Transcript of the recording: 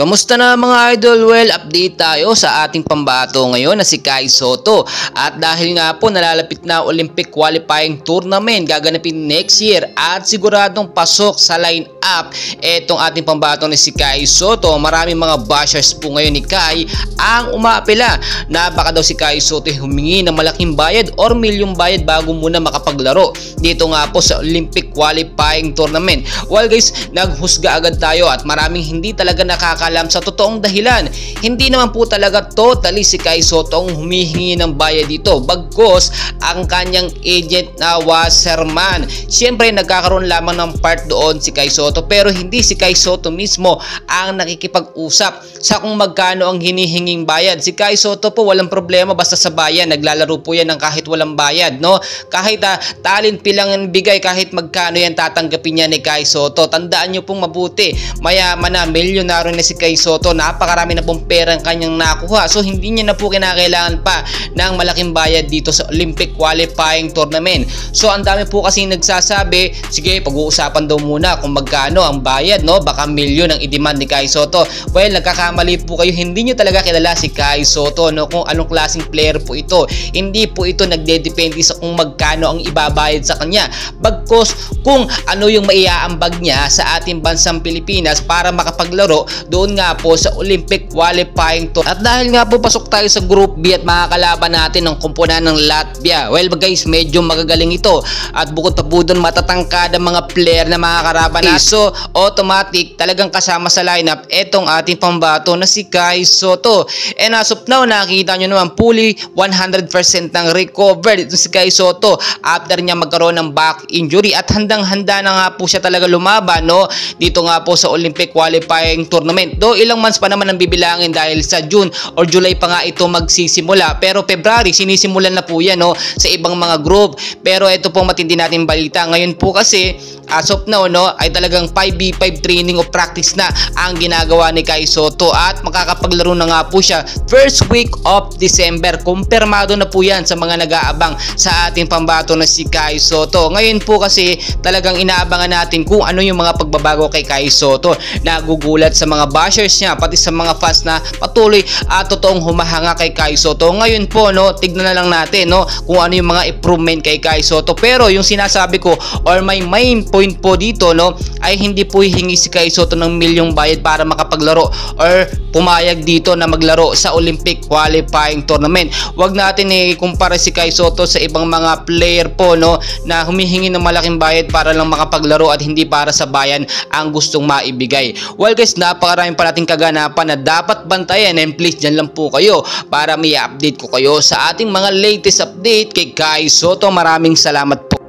Kamusta na mga idol? Well, update tayo sa ating pambato ngayon na si Kai Sotto. At dahil nga po nalalapit na Olympic qualifying tournament gaganapin next year at siguradong pasok sa line-up etong ating pambato na si Kai Sotto. Maraming mga bashers po ngayon ni Kai ang umaapela na baka daw si Kai Sotto humingi ng malaking bayad or milyong bayad bago muna makapaglaro dito nga po sa Olympic qualifying tournament. Well guys, naghusga agad tayo at maraming hindi talaga nakakalam sa totoong dahilan. Hindi naman po talaga totally si Kai Sotto ang humihingi ng bayad dito, bagkos ang kanyang agent na Wasserman. Siyempre nagkakaroon lamang ng part doon si Kai Sotto, pero hindi si Kai Sotto mismo ang nakikipag-usap sa kung magkano ang hinihinging bayad. Si Kai Sotto po walang problema basta sa bayan, naglalaro po yan ng kahit walang bayad, no? Kahit talent pilang bigay, kahit magkano yan tatanggapin niya ni Kai Sotto. Tandaan nyo pong mabuti, mayaman na, milyonaryo na si Kai Sotto, napakarami na pong perang kanyang nakuha. So hindi niya na po kinakailangan pa ng malaking bayad dito sa Olympic qualifying tournament. So ang dami po kasi nagsasabi, sige pag-uusapan daw muna kung magkano ang bayad, no? Baka milyon ang i-demand ni Kai Sotto. Well, nagkakamali po kayo, hindi nyo talaga kilala si Kai Sotto, no? Kung anong klaseng player po ito. Hindi po ito nagdedepende sa kung magkano ang ibabayad sa kanya, bagkos kung ano yung maiaambag niya sa ating bansang Pilipinas para makapaglaro doon nga po sa Olympic qualifying tour. At dahil nga po pasok tayo sa Group B at makakalaban natin ng kumpunan ng Latvia, well guys, medyo magagaling ito at bukod pa po doon matatangkad ang mga player na makakaraban natin. So automatic talagang kasama sa lineup etong ating pambato na si Kai Sotto. And as of now, nakikita nyo naman fully 100% ng recovered ito si Kai Sotto after niya magkaroon ng back injury at handang-handa na nga po siya talaga lumaban, no? Dito nga po sa Olympic qualifying tournament. Do ilang months pa naman ang bibilangin dahil sa June or July pa nga ito magsisimula, pero February sinisimulan na po yan, no? Sa ibang mga group. Pero ito pong matindi natin balita ngayon po kasi as of now, no, ay talagang 5v5 training o practice na ang ginagawa ni Kai Sotto at makakapaglaro na nga po siya first week of December. Kumpirmado na po yan sa mga nag-aabang sa ating pambato na si Kai Sotto. Ngayon po kasi talagang inaabangan natin kung ano yung mga pagbabago kay Kai Sotto. Nagugulat sa mga bashers niya pati sa mga fans na patuloy at totoong humahanga kay Kai Sotto. Ngayon po, no, tignan na lang natin, no, kung ano yung mga improvement kay Kai Sotto. Pero yung sinasabi ko or my main point po dito, no, ay hindi po hihingi si Kai Sotto ng milyong bayad para makapaglaro or pumayag dito na maglaro sa Olympic qualifying tournament. Huwag natin ikumpara si Kai Sotto sa ibang mga player po, no, na humihingi ng malaking bayad para lang makapaglaro at hindi para sa bayan ang gustong maibigay. Well guys, napakaraming pa nating kaganapan na dapat bantayan, and please dyan lang po kayo para may update ko kayo sa ating mga latest update kay Kai Sotto. Maraming salamat po.